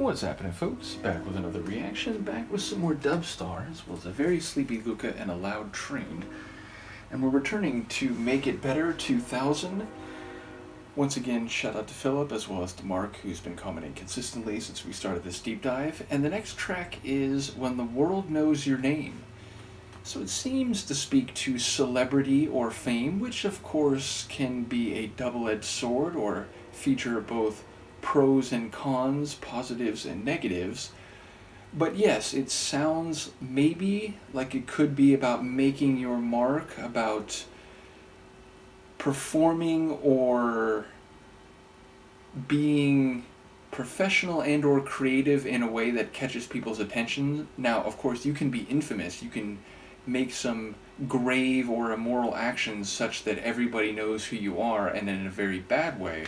What's happening, folks? Back with another reaction, back with some more Dubstar, as well as a very sleepy Luca and a loud train. And we're returning to Make It Better 2000. Once again, shout out to Philip, as well as to Mark, who's been commenting consistently since we started this deep dive. And the next track is When the World Knows Your Name. So it seems to speak to celebrity or fame, which of course can be a double-edged sword or feature both pros and cons, positives and negatives. But yes, it sounds maybe like it could be about making your mark, about performing or being professional and or creative in a way that catches people's attention. Now, of course, you can be infamous. You can make some grave or immoral actions such that everybody knows who you are, and in a very bad way.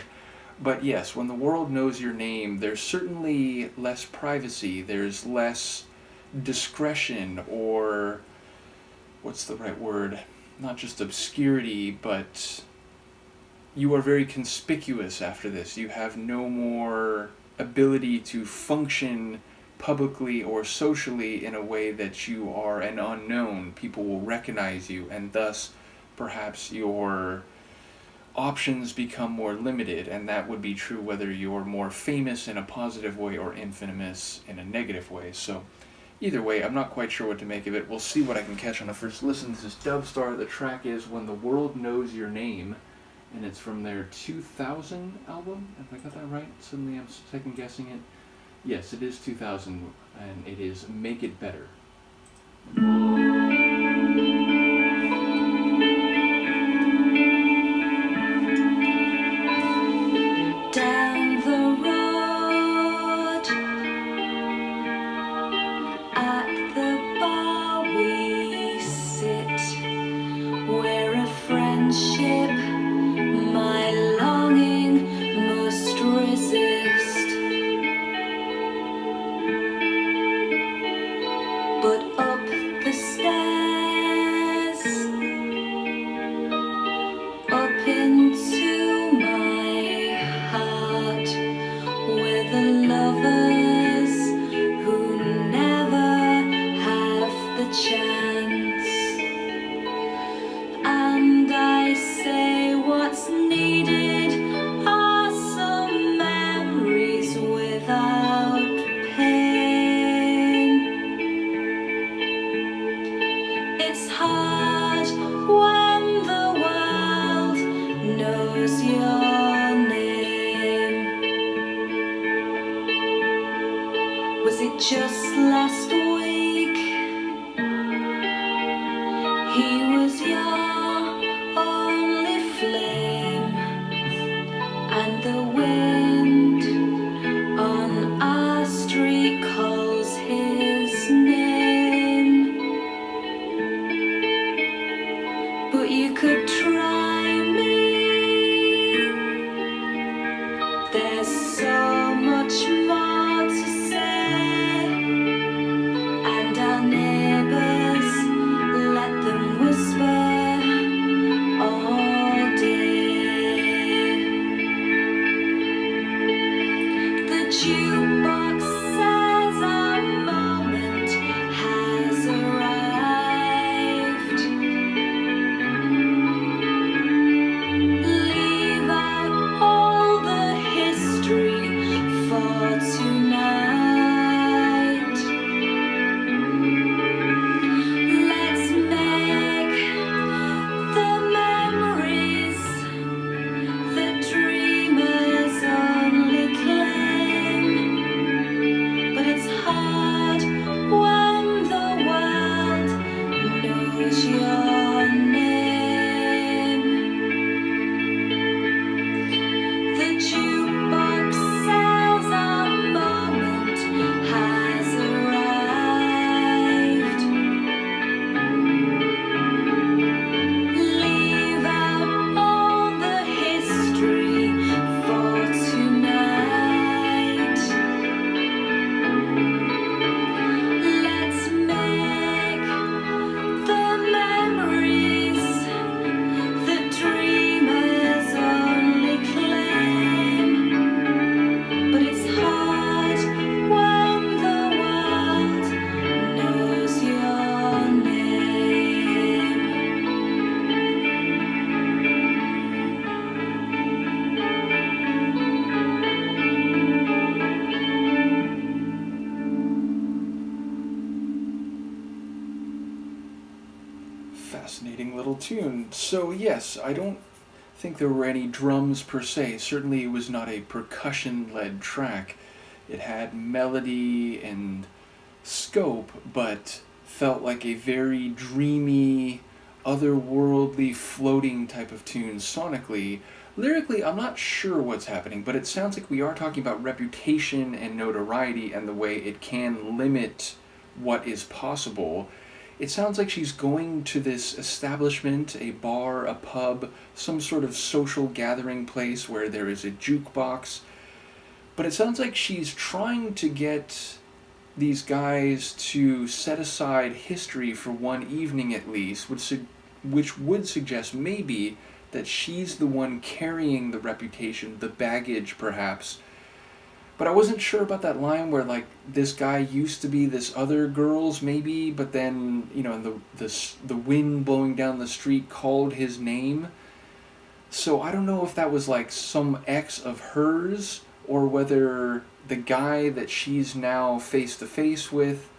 But yes, when the world knows your name, there's certainly less privacy, there's less discretion, or what's the right word? Not just obscurity, but you are very conspicuous after this. You have no more ability to function publicly or socially in a way that you are an unknown. People will recognize you, and thus perhaps your options become more limited, and that would be true whether you're more famous in a positive way or infamous in a negative way. So either way, I'm not quite sure what to make of it. We'll see what I can catch on a first listen. This is Dubstar. The track is When the World Knows Your Name, and it's from their 2000 album. Have I got that right? Suddenly I'm second guessing it. Yes, it is 2000, and it is Make It Better. But up the stairs, up into my heart, where the lovers who never have the chance. And I say what's needed are some memories without pain. It's hard when the world knows your name. Was it just last week? He was your only flame, and the wind on our street calls his name. But you could try me. There's so much more to say. fascinating little tune. So yes, I don't think there were any drums per se. Certainly it was not a percussion-led track. It had melody and scope, but felt like a very dreamy, otherworldly, floating type of tune sonically. Lyrically, I'm not sure what's happening, but it sounds like we are talking about reputation and notoriety and the way it can limit what is possible. It sounds like she's going to this establishment, a bar, a pub, some sort of social gathering place where there is a jukebox. But it sounds like she's trying to get these guys to set aside history for one evening at least, which would suggest maybe that she's the one carrying the reputation, the baggage perhaps. But I wasn't sure about that line where like this guy used to be this other girl's maybe, but then the wind blowing down the street called his name. So I don't know if that was like some ex of hers or whether the guy that she's now face to face with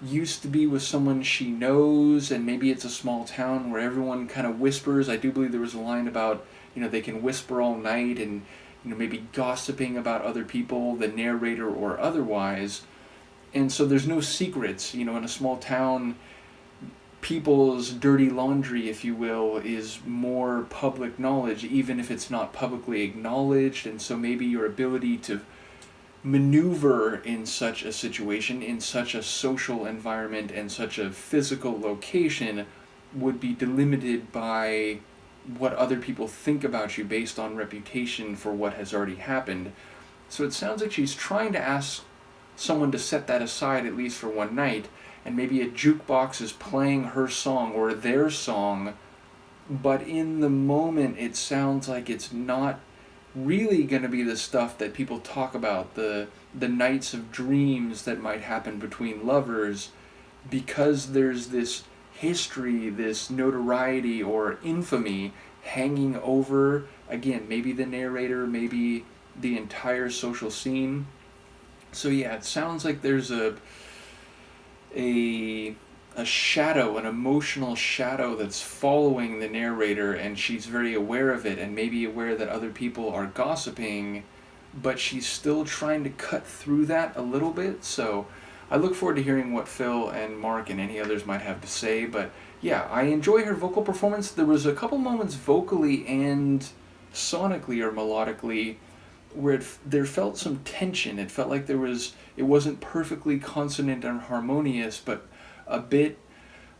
used to be with someone she knows, and maybe it's a small town where everyone kind of whispers. I do believe there was a line about, they can whisper all night and, maybe gossiping about other people, the narrator or otherwise. And so there's no secrets, in a small town, people's dirty laundry, if you will, is more public knowledge, even if it's not publicly acknowledged. And so maybe your ability to maneuver in such a situation, in such a social environment and such a physical location would be delimited by what other people think about you based on reputation for what has already happened. So it sounds like she's trying to ask someone to set that aside at least for one night, and maybe a jukebox is playing her song or their song, but in the moment it sounds like it's not really going to be the stuff that people talk about, the nights of dreams that might happen between lovers, because there's this history, this notoriety or infamy hanging over, again, maybe the narrator, maybe the entire social scene. So yeah, it sounds like there's a shadow, an emotional shadow that's following the narrator, and she's very aware of it and maybe aware that other people are gossiping, but she's still trying to cut through that a little bit. So I look forward to hearing what Phil and Mark and any others might have to say. But yeah, I enjoy her vocal performance. There was a couple moments vocally and sonically or melodically where there felt some tension. It felt like it wasn't perfectly consonant and harmonious, but a bit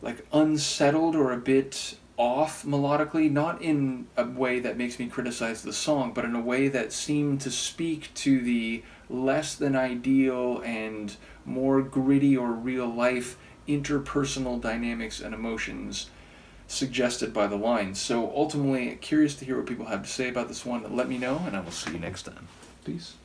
like unsettled or a bit off melodically, not in a way that makes me criticize the song, but in a way that seemed to speak to the less than ideal and more gritty or real life interpersonal dynamics and emotions suggested by the lines. So ultimately, curious to hear what people have to say about this one. Let me know, and I will see you next time. Peace.